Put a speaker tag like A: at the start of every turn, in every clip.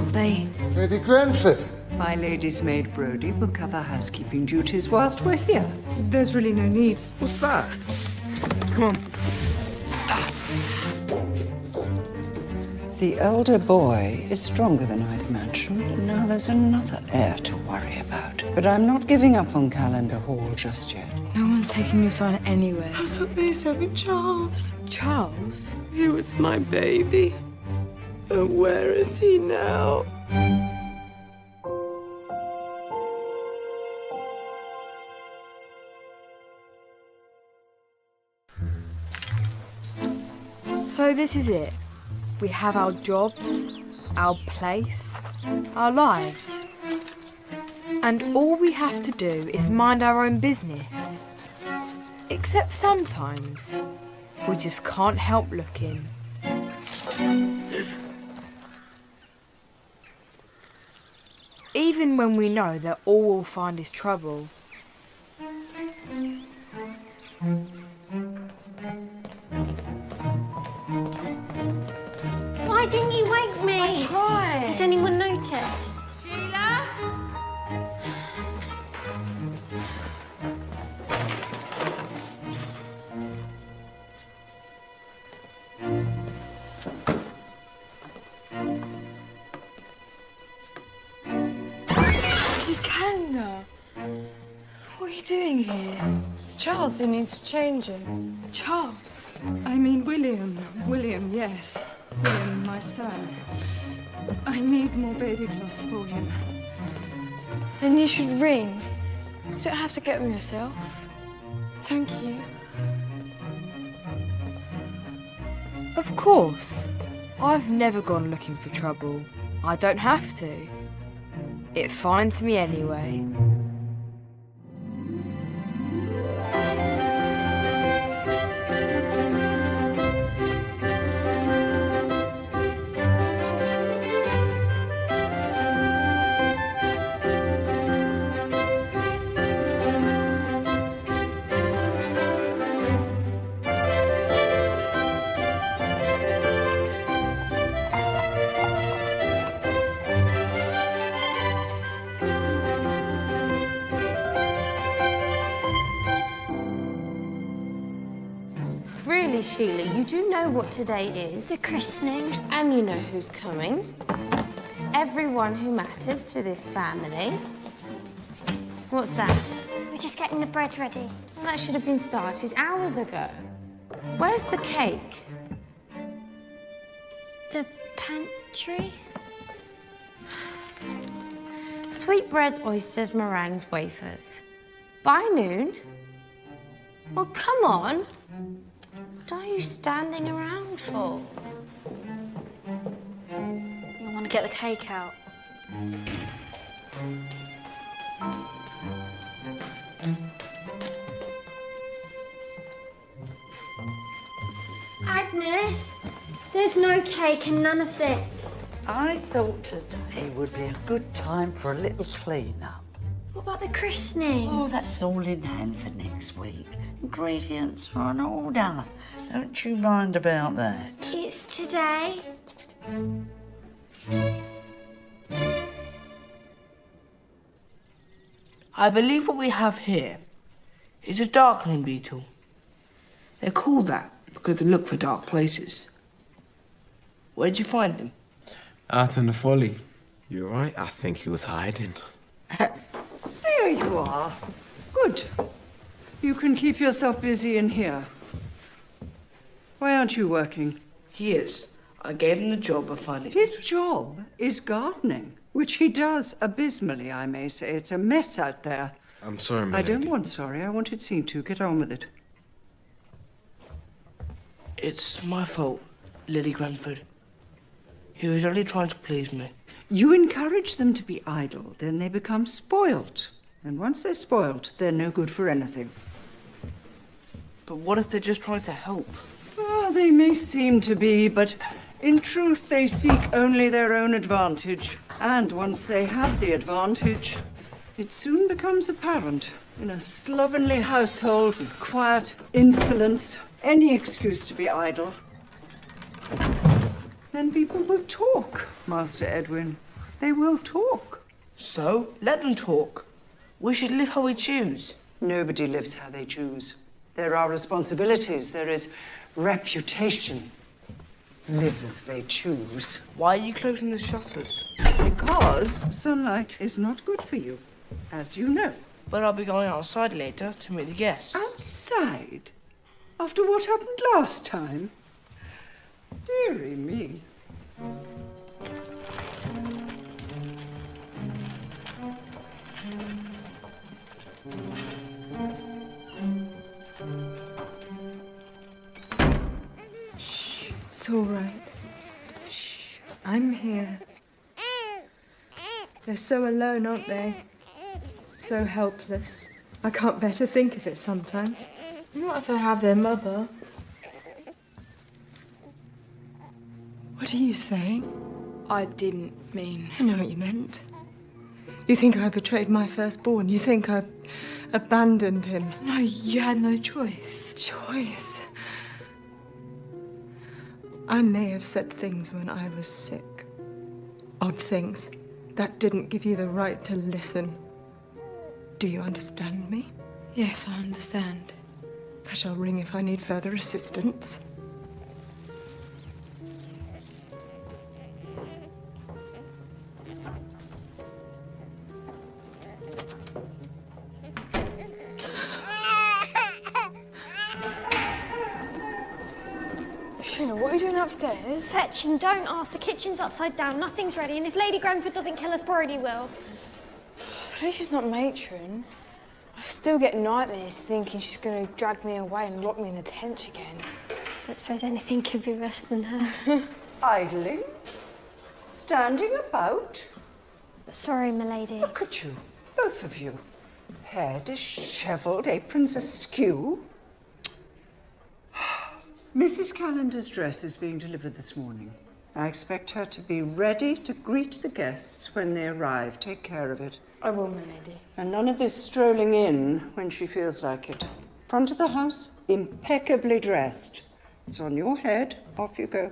A: can't be.
B: Lady Granford.
C: My lady's maid Brodie will cover housekeeping duties whilst we're here.
D: There's really no need.
E: What's that? Come on.
C: The elder boy is stronger than I'd imagined. Now there's another heir to worry about. But I'm not giving up on Calendar Hall just yet.
D: No one's taking your son anywhere.
F: That's what they said with Charles.
D: Charles?
F: He was my baby. And where is he now?
D: So this is it. We have our jobs, our place, our lives. And all we have to do is mind our own business. Except sometimes, we just can't help looking. Even when we know that all we'll find is trouble.
A: Why didn't you wake me?
D: I tried.
A: Has anyone noticed?
G: Sheila?
D: Mrs. Calendar, what are you doing here?
F: It's Charles who needs changing.
D: Charles?
F: I mean William. William, yes. William, my son. I need more baby clothes for him.
D: Then you should ring. You don't have to get them yourself.
F: Thank you.
D: Of course. I've never gone looking for trouble. I don't have to. It finds me anyway.
G: Really, Sheila, you do know what today is.
A: The christening.
G: And you know who's coming. Everyone who matters to this family. What's that?
A: We're just getting the bread ready.
G: Well, that should have been started hours ago. Where's the cake?
A: The pantry?
G: Sweetbreads, oysters, meringues, wafers. By noon? Well, come on. What are you standing around for?
A: You want to get the cake out? Agnes, there's no cake and none of this.
H: I thought today would be a good time for a little clean-up.
A: What about the christening?
H: Oh, that's all in hand for next week. Ingredients are on order. Don't you mind about that.
A: It's today.
I: I believe what we have here is a darkling beetle. They're called that because they look for dark places. Where'd you find him?
E: Out in the folly. You're right, I think he was hiding.
C: There you are. Good. You can keep yourself busy in here. Why aren't you working?
I: He is. I gave him the job of finding...
C: His job is gardening, which he does abysmally, I may say. It's a mess out there.
E: I'm sorry, my
C: I
E: lady.
C: don't want sorry. I want it seen to. Get on with it.
I: It's my fault, Lily Granford. He was only trying to please me.
C: You encourage them to be idle, then they become spoilt. And once they're spoilt, they're no good for anything.
I: But what if they're just trying to help?
C: Oh, they may seem to be, but in truth, they seek only their own advantage. And once they have the advantage, it soon becomes apparent. In a slovenly household with quiet insolence, any excuse to be idle, then people will talk, Master Edwin. They will talk.
I: So, let them talk. We should live how we choose.
C: Nobody lives how they choose. There are responsibilities. There is reputation. Live as they choose.
I: Why are you closing the shutters?
C: Because sunlight is not good for you, as you know.
I: But I'll be going outside later to meet the guests.
C: Outside? After what happened last time? Dearie me.
F: Shh, it's all right. Shh, I'm here. They're so alone, aren't they? So helpless. I can't bear to think of it sometimes.
D: Not if they have their mother.
F: What are you saying?
D: I didn't mean...
F: I know what you meant. You think I betrayed my firstborn? You think I abandoned him?
D: No, you had no choice.
F: Choice? I may have said things when I was sick. Odd things. That didn't give you the right to listen. Do you understand me?
D: Yes, I understand.
F: I shall ring if I need further assistance.
D: Sheila, what are you doing upstairs?
A: Fetching, don't ask. The kitchen's upside down, nothing's ready, and if Lady Grenford doesn't kill us, Brody will.
D: At least she's not Matron. I still get nightmares thinking she's going to drag me away and lock me in the tent again.
A: Don't suppose anything could be worse than her.
C: Idling? Standing about?
A: Sorry, milady.
C: Look at you, both of you. Hair dishevelled, aprons askew. Mrs. Callender's dress is being delivered this morning. I expect her to be ready to greet the guests when they arrive. Take care of it.
D: I will, my lady.
C: And none of this strolling in when she feels like it. Front of the house, impeccably dressed. It's on your head, off you go.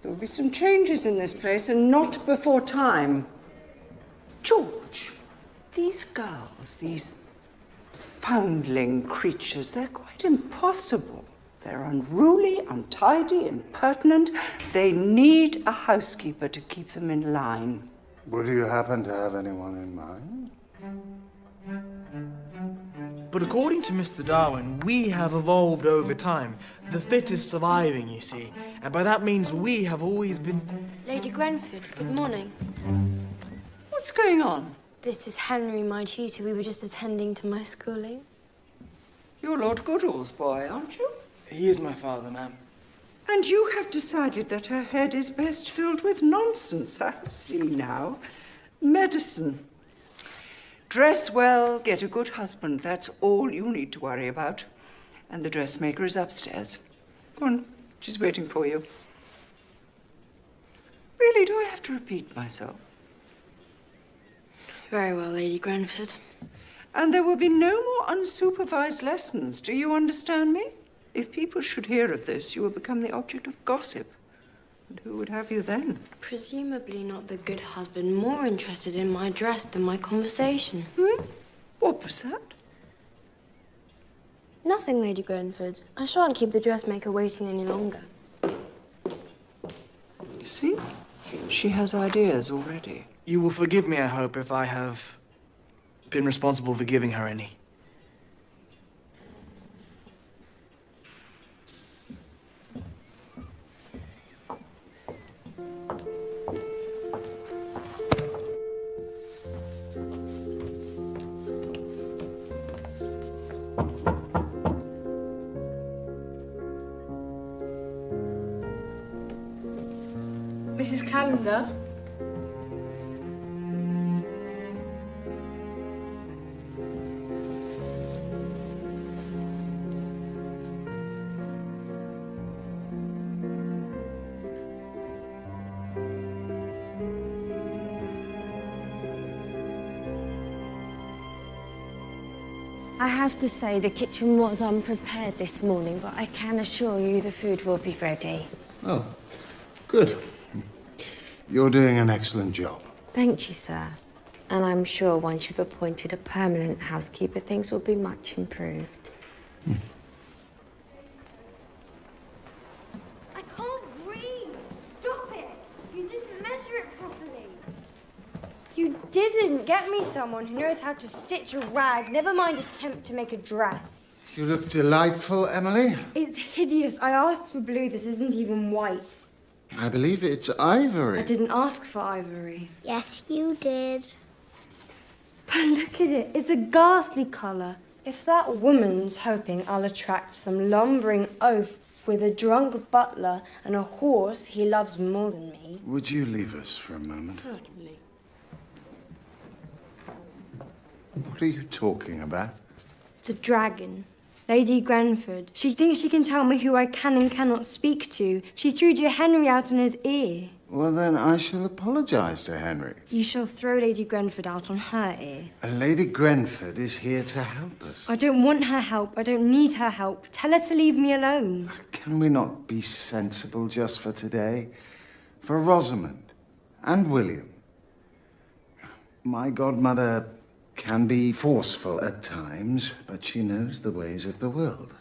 C: There will be some changes in this place, and not before time. George, these girls, these foundling creatures, they're quite impossible. They're unruly, untidy, impertinent. They need a housekeeper to keep them in line.
B: Would you happen to have anyone in mind?
I: But according to Mr. Darwin, we have evolved over time. The fittest surviving, you see. And by that means we have always been...
J: Lady Grenford, good morning.
C: What's going on?
J: This is Henry, my tutor. We were just attending to my schooling.
C: You're Lord Goodall's boy, aren't you?
I: He is my father, ma'am.
C: And you have decided that her head is best filled with nonsense. I see now. Medicine. Dress well, get a good husband. That's all you need to worry about. And the dressmaker is upstairs. Go on, she's waiting for you. Really, do I have to repeat myself?
J: Very well, Lady Grenford.
C: And there will be no more unsupervised lessons. Do you understand me? If people should hear of this, you will become the object of gossip. And who would have you then?
J: Presumably not the good husband, more interested in my dress than my conversation.
C: What was that?
J: Nothing, Lady Grenford. I shan't keep the dressmaker waiting any longer.
C: You see? She has ideas already.
I: You will forgive me, I hope, if I have been responsible for giving her any.
D: Mrs. Callender?
G: I have to say the kitchen was unprepared this morning, but I can assure you the food will be ready.
B: Oh, good. You're doing an excellent job.
J: Thank you, sir. And I'm sure once you've appointed a permanent housekeeper, things will be much improved.
A: I can't breathe. Stop it. You didn't measure it properly.
K: You didn't get me someone who knows how to stitch a rag, never mind attempt to make a dress.
B: You look delightful, Emily.
K: It's hideous. I asked for blue. This isn't even white.
B: I believe it's ivory.
K: I didn't ask for ivory.
A: Yes, you did.
K: But look at it. It's a ghastly colour. If that woman's hoping I'll attract some lumbering oaf with a drunk butler and a horse he loves more than me...
B: Would you leave us for a moment?
K: Certainly.
B: What are you talking about?
K: The dragon. Lady Grenford. She thinks she can tell me who I can and cannot speak to. She threw Dear Henry out on his ear.
B: Well, then I shall apologise to Henry.
K: You shall throw Lady Grenford out on her ear.
B: Lady Grenford is here to help us.
K: I don't want her help. I don't need her help. Tell her to leave me alone.
B: Can we not be sensible just for today? For Rosamond and William. My godmother can be forceful at times, but she knows the ways of the world.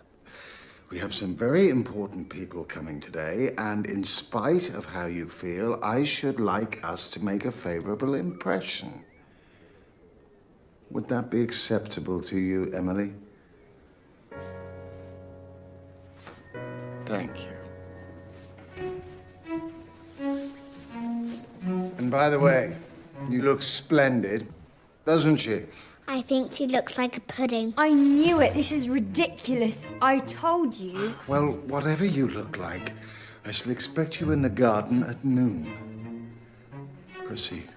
B: We have some very important people coming today, and in spite of how you feel, I should like us to make a favourable impression. Would that be acceptable to you, Emily? Thank you. And by the way, you look splendid, doesn't she?
A: I think she looks like a pudding.
K: I knew it. This is ridiculous. I told you.
B: Well, whatever you look like, I shall expect you in the garden at noon. Proceed.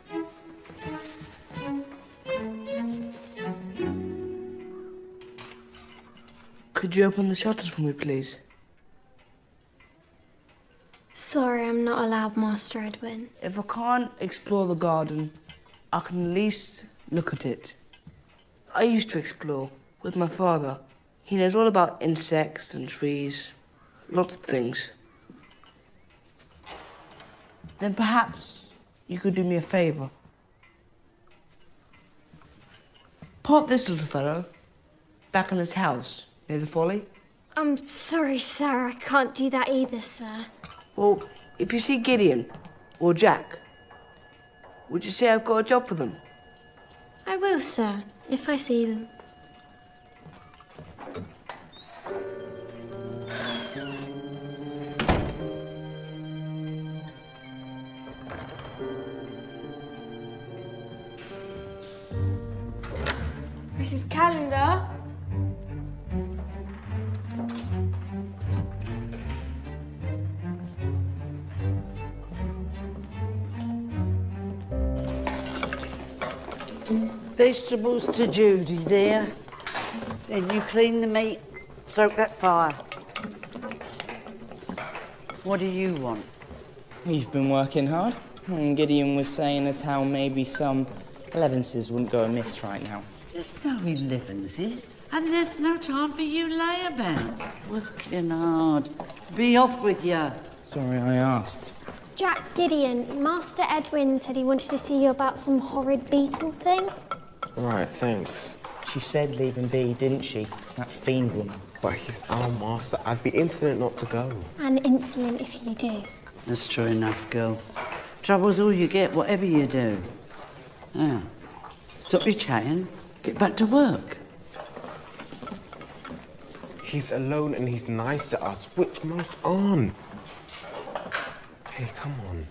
I: Could you open the shutters for me, please?
A: Sorry, I'm not allowed, Master Edwin.
I: If I can't explore the garden, I can at least look at it. I used to explore with my father. He knows all about insects and trees, lots of things. Then perhaps you could do me a favour. Put this little fellow back in his house near the folly.
A: I'm sorry, sir. I can't do that either, sir.
I: Well, if you see Gideon or Jack, would you say I've got a job for them?
A: I will, sir, if I see them.
D: Mrs. Calendar?
H: Vegetables to Judy, dear. Then you clean the meat, stoke that fire. What do you want?
L: He's been working hard. And Gideon was saying as how maybe some Levinses wouldn't go amiss right now.
H: There's no Levinses, and there's no time for you layabouts. Working hard. Be off with you.
L: Sorry I asked.
A: Jack, Gideon, Master Edwin said he wanted to see you about some horrid beetle thing.
E: Right, thanks.
L: She said leave him be, didn't she? That fiend woman.
E: But he's our master. I'd be insolent not to go.
A: And insolent if you do.
H: That's true enough, girl. Trouble's all you get, whatever you do. Now, stop your chatting. Get back to work.
E: He's alone and he's nice to us, which most aren't. Hey, come on.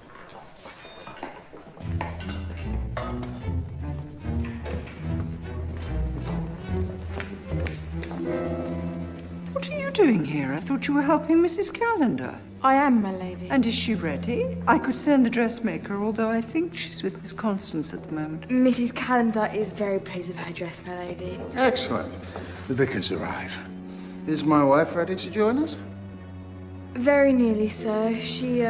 C: What are you doing here? I thought you were helping Mrs. Calendar.
D: I am, my lady.
C: And is she ready? I could send the dressmaker, although I think she's with Miss Constance at the moment.
D: Mrs. Calendar is very pleased with her dress, my lady.
B: Excellent. The vicars arrive. Is my wife ready to join us?
D: Very nearly, sir. She,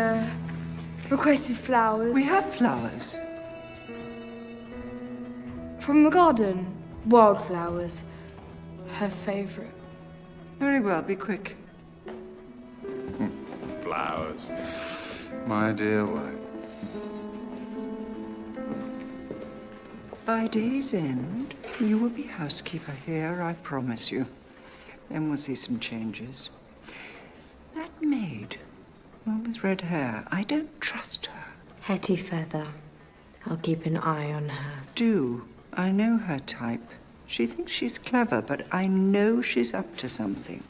D: requested flowers.
C: We have flowers.
D: From the garden. Wildflowers. Her favourite.
C: Very well, be quick.
B: Flowers. My dear wife.
C: By day's end, you will be housekeeper here, I promise you. Then we'll see some changes. That maid, one with red hair, I don't trust her.
J: Hetty Feather. I'll keep an eye on her.
C: Do. I know her type. She thinks she's clever, but I know she's up to something.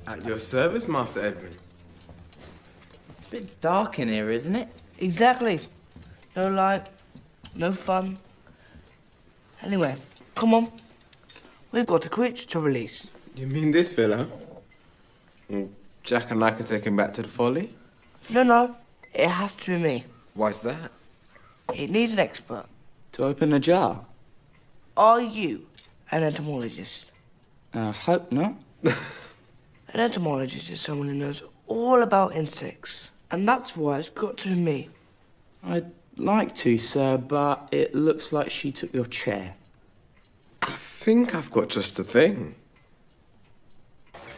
E: At your service, Master Edmund.
L: It's a bit dark in here, isn't it?
I: Exactly. No light, no fun. Anyway, come on. We've got a creature to release.
E: You mean this fella? Jack and I could take him back to the folly?
I: No. It has to be me.
E: Why's that?
I: It needs an expert.
L: To open a jar?
I: Are you an entomologist?
L: Hope not.
I: An entomologist is someone who knows all about insects. And that's why it's got to be me.
L: I'd like to, sir, but it looks like she took your chair.
E: I think I've got just the thing.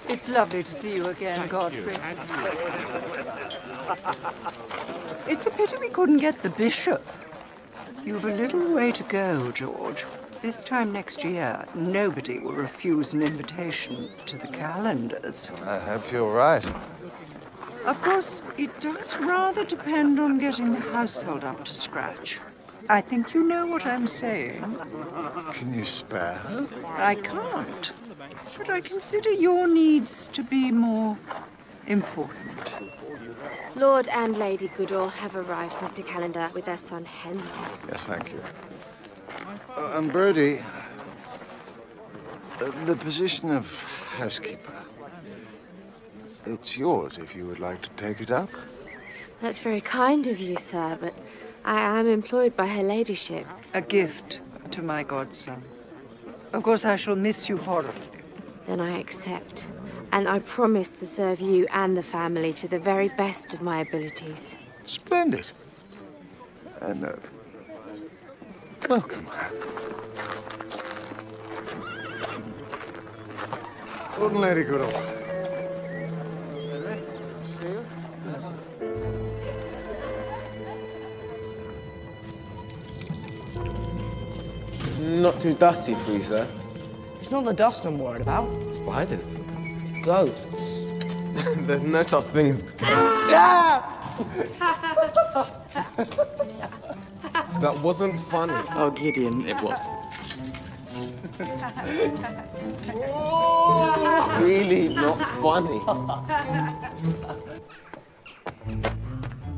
C: It's lovely to see you again, Godfrey. It's a pity we couldn't get the bishop. You've a little way to go, George. This time next year, nobody will refuse an invitation to the calendars.
B: I hope you're right.
C: Of course, it does rather depend on getting the household up to scratch. I think you know what I'm saying.
B: Can you spare her?
C: I can't. But I consider your needs to be more important.
J: Lord and Lady Goodall have arrived, Mr. Calendar, with their son Henry.
B: Yes, thank you. And Birdie, the position of housekeeper, it's yours if you would like to take it up.
J: That's very kind of you, sir, but I am employed by her ladyship.
C: A gift to my godson. Of course, I shall miss you horribly.
J: Then I accept. And I promise to serve you and the family to the very best of my abilities.
B: Splendid. And, welcome. Lord and Lady Goodall. See you.
E: Not too dusty for you, sir.
I: It's not the dust I'm worried about.
E: Spiders.
I: Ghosts.
E: There's no such thing as ghosts. That wasn't funny.
L: Oh, Gideon, it was.
E: Really not funny.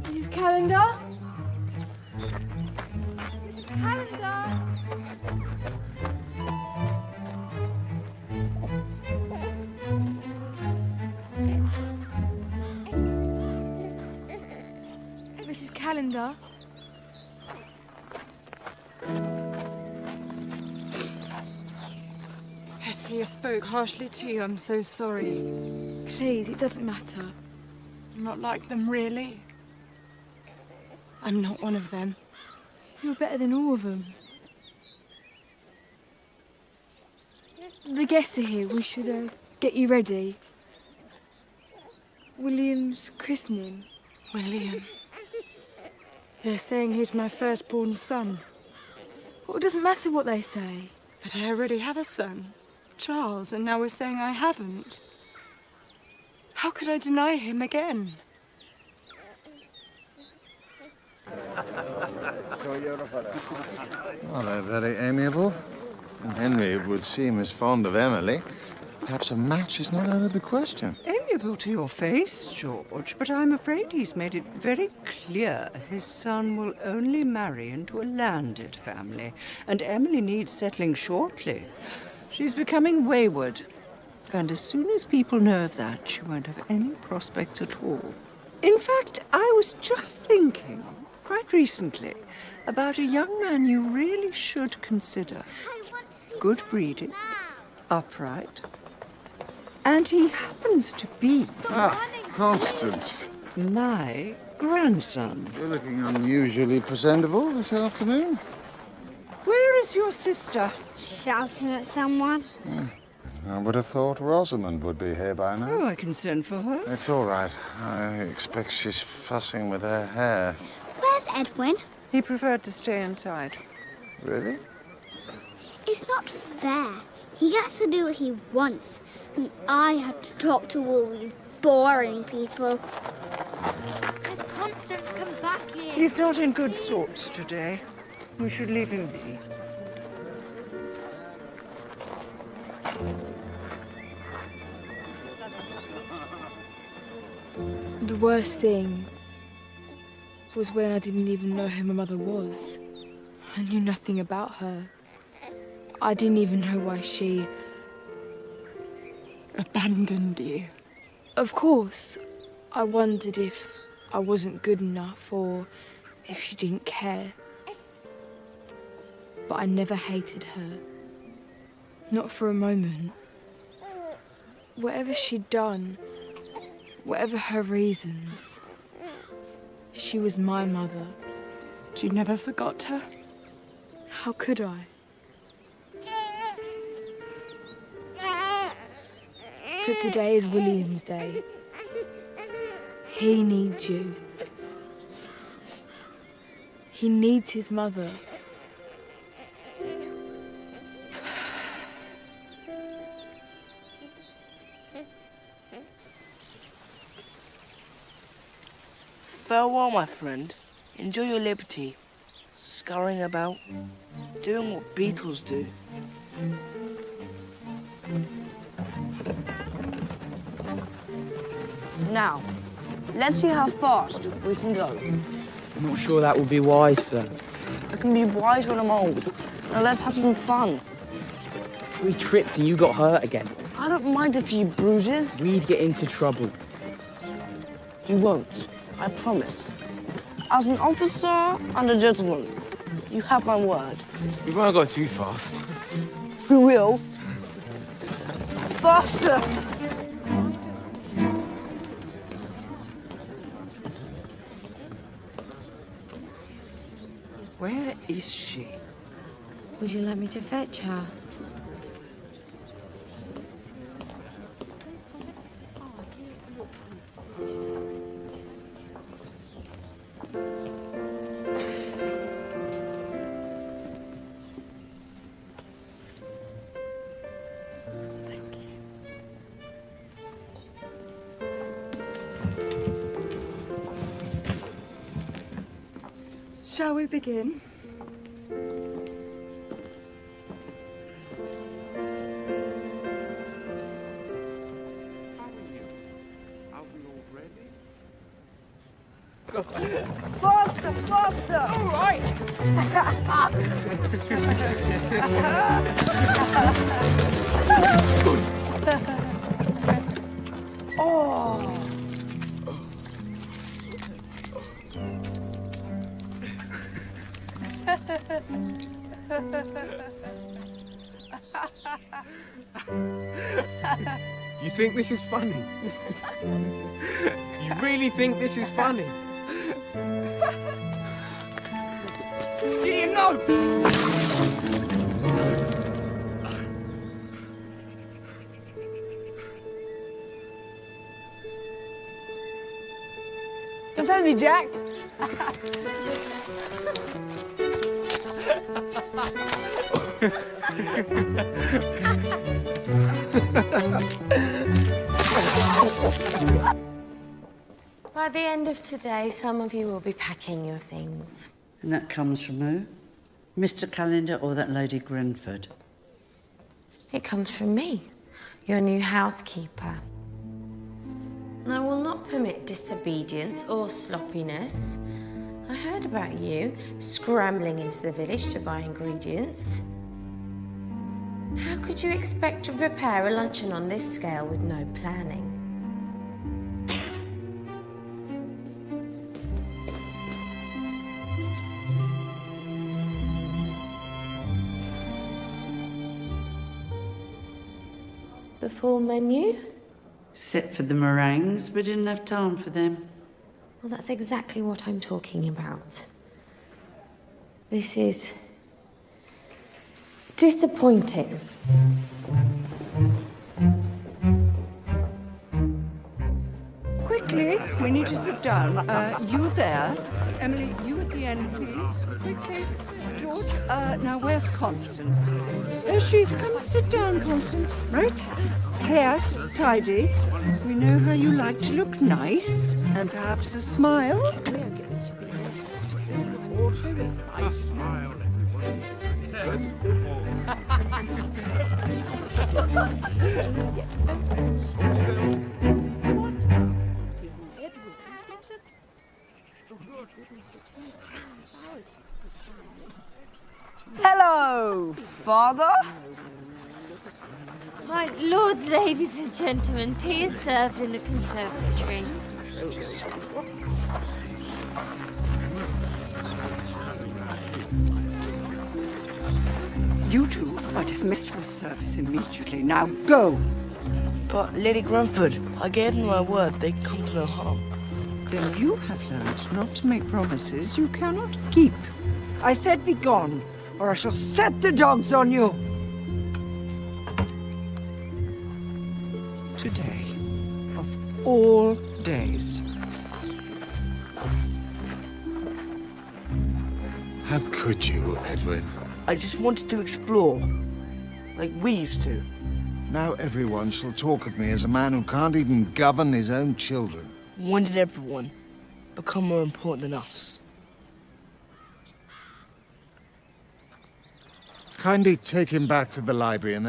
D: Mrs. Calendar? Mrs. Calendar? Mrs. Calendar?
F: Hetty, I spoke harshly to you. I'm so sorry.
D: Please, it doesn't matter.
F: I'm not like them, really. I'm not one of them.
D: You're better than all of them. The guests are here. We should get you ready. William's christening.
F: William. They're saying he's my firstborn son.
D: Well, it doesn't matter what they say.
F: But I already have a son, Charles, and now we're saying I haven't. How could I deny him again?
B: Well, they're very amiable. And Henry would seem as fond of Emily. Perhaps a match is not out of the question.
C: Amiable to your face, George, but I'm afraid he's made it very clear his son will only marry into a landed family, and Emily needs settling shortly. She's becoming wayward, and as soon as people know of that, she won't have any prospects at all. In fact, I was just thinking, quite recently, about a young man you really should consider. Good breeding, upright, and he happens to be...
B: Constance.
C: My grandson.
B: You're looking unusually presentable this afternoon.
C: Where Where's your sister?
M: Shouting at someone.
B: I would have thought Rosamond would be here by now.
C: Oh, I can send for her.
B: It's all right. I expect she's fussing with her hair.
M: Where's Edwin?
C: He preferred to stay inside.
B: Really?
M: It's not fair. He gets to do what he wants, and I have to talk to all these boring people.
K: Has Constance come back yet?
C: He's not in good sorts today. We should leave him be.
D: The worst thing was when I didn't even know who my mother was. I knew nothing about her. I didn't even know why she
C: abandoned you.
D: Of course, I wondered if I wasn't good enough or if she didn't care. But I never hated her. Not for a moment. Whatever she'd done, whatever her reasons, she was my mother.
C: You never forgot her?
D: How could I? But today is William's day. He needs you. He needs his mother.
I: Farewell, my friend. Enjoy your liberty. Scurrying about, doing what beetles do. Now, let's see how fast we can go.
L: I'm not sure that would be wise, sir.
I: I can be wise when I'm old. Now let's have some fun.
L: 3 trips and you got hurt again.
I: I don't mind a few bruises.
L: We'd get into trouble.
I: You won't, I promise. As an officer and a gentleman, you have my word.
E: We won't go too fast.
I: We will. Faster!
C: Where is she?
J: Would you like me to fetch her?
C: Shall we begin?
I: Faster, faster! All right! Oh!
E: You think this is funny? You really think this is funny?
I: You know!
L: Defend me, Jack!
J: By the end of today, some of you will be packing your things.
H: And that comes from who? Mr. Calendar or that Lady Grenford?
J: It comes from me, your new housekeeper. And I will not permit disobedience or sloppiness. I heard about you scrambling into the village to buy ingredients. How could you expect to prepare a luncheon on this scale with no planning? The full menu?
H: Except for the meringues, we didn't have time for them.
J: Well, that's exactly what I'm talking about. This is
K: disappointing.
C: Quickly, we need to sit down. You there. Emily, you at the end, please. Quickly. George, now where's Constance? There she is. Come sit down, Constance. Right. Hair tidy. We know how you like to look nice. And perhaps a smile.
N: I smile, everybody. Yes.
I: Hello, Father.
J: My lords, ladies and gentlemen, tea is served in the conservatory.
C: You two are dismissed from service immediately. Now go!
I: But Lady Grenford, I gave them my word they'd come to no harm.
C: Then you have learned not to make promises you cannot keep. I said be gone, or I shall set the dogs on you! Today, of all days.
B: How could you, Edwin?
I: I just wanted to explore, like we used to.
B: Now everyone shall talk of me as a man who can't even govern his own children.
I: When did everyone become more important than us?
B: Kindly take him back to the library and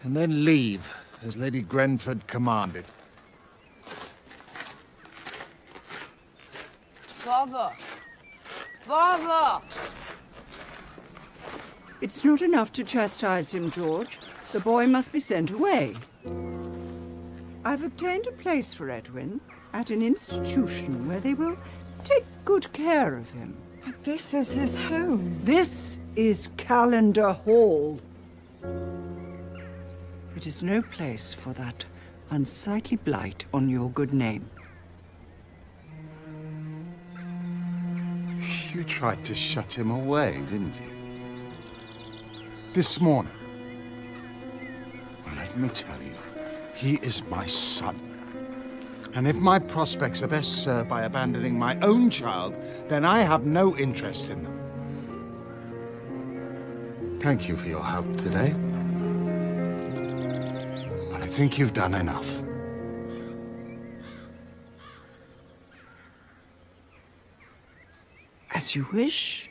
B: then leave, as Lady Grenford commanded.
I: Father! Father!
C: It's not enough to chastise him, George. The boy must be sent away. I've obtained a place for Edwin at an institution where they will take good care of him.
F: But this is his home.
C: This is Calendar Hall. It is no place for that unsightly blight on your good name.
B: You tried to shut him away, didn't you? This morning. Well, let me tell you, he is my son. And if my prospects are best served by abandoning my own child, then I have no interest in them. Thank you for your help today. But I think you've done enough.
C: As you wish.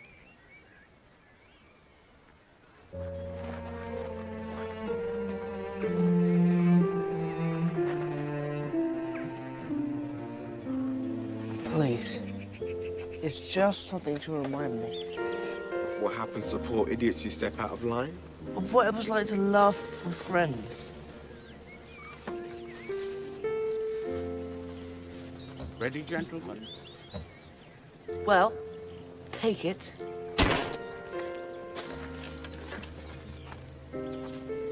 I: Please. It's just something to remind me.
E: What happens to poor idiots who step out of line?
I: Of what it was like to laugh with friends.
N: Ready, gentlemen?
I: Well, take it.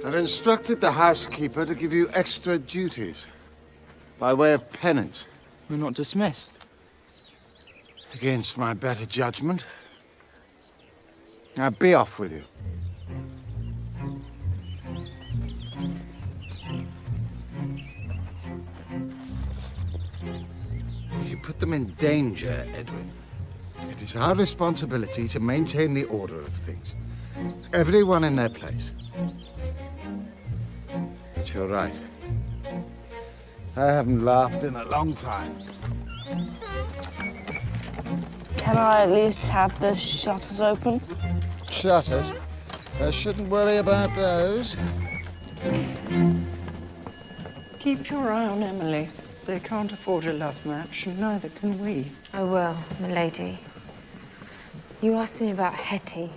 B: I've instructed the housekeeper to give you extra duties by way of penance.
L: We're not dismissed.
B: Against my better judgment. Now be off with you. You put them in danger, Edwin. It is our responsibility to maintain the order of things. Everyone in their place. But you're right. I haven't laughed in a long time.
I: Can I at least have the shutters open?
B: Shutters? I shouldn't worry about those.
C: Keep your eye on Emily. They can't afford a love match, and neither can we.
J: I will, milady. You asked me about Hetty.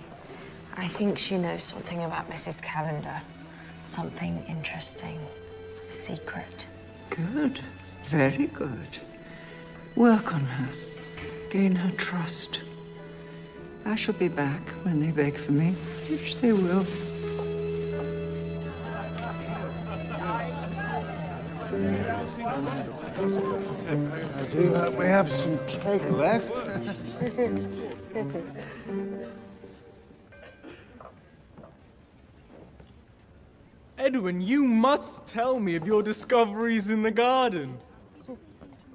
J: I think she knows something about Mrs. Calendar. Something interesting. A secret.
C: Good. Very good. Work on her. Gain her trust. I shall be back when they beg for me, which they will.
B: I do hope we have some cake left.
O: Edwin, you must tell me of your discoveries in the garden.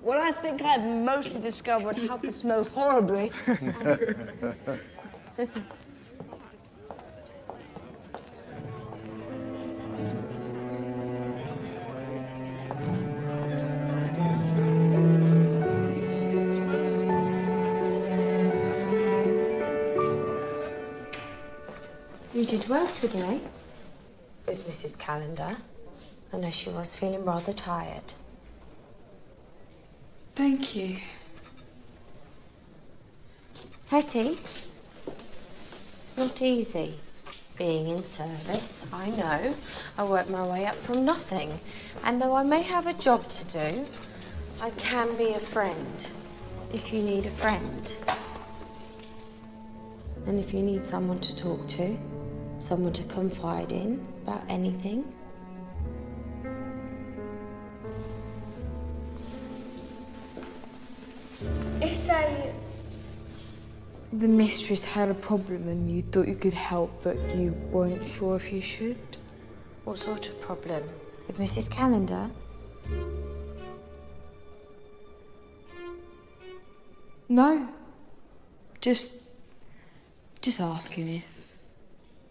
I: Well, I think I've mostly discovered how to smell horribly.
J: You did well today with Mrs. Calendar. I know she was feeling rather tired.
D: Thank you.
J: Hetty, it's not easy being in service. I know. I worked my way up from nothing. And though I may have a job to do, I can be a friend if you need a friend. And if you need someone to talk to, someone to confide in about anything.
D: If, say, the mistress had a problem and you thought you could help but you weren't sure if you should?
J: What sort of problem? With Mrs. Calendar?
D: No. Just asking you.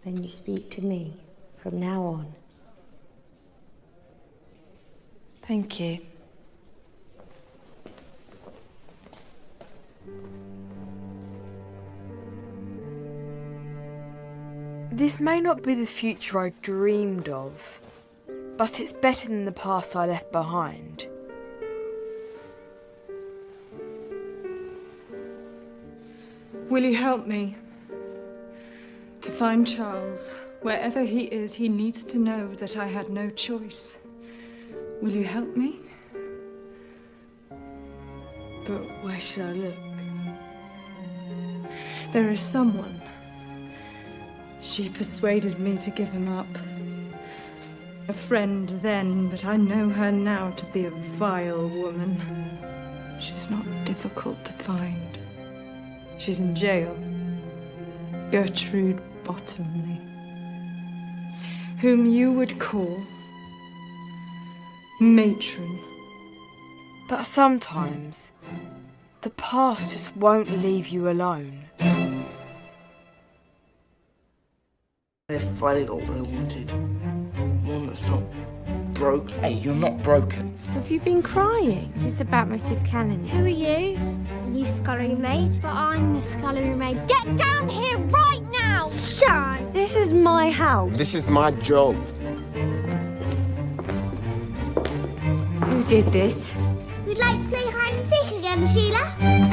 J: Then you speak to me from now on.
D: Thank you. This may not be the future I dreamed of, but it's better than the past I left behind.
F: Will you help me? To find Charles. Wherever he is, he needs to know that I had no choice. Will you help me?
D: But where should I look?
F: There is someone. She persuaded me to give him up. A friend then, but I know her now to be a vile woman. She's not difficult to find. She's in jail. Gertrude Bottomley, whom you would call Matron.
D: But sometimes, the past just won't leave you alone.
I: They finally got what they wanted. One that's not broke.
L: Hey, you're not broken.
J: Have you been crying? Is this about Mrs. Calendar?
M: Who are you? New scullery maid? But I'm the scullery maid. Get down here right now! Shan!
K: This is my house.
E: This is my job.
J: Who did this?
M: We'd like to play hide and seek again, Sheila.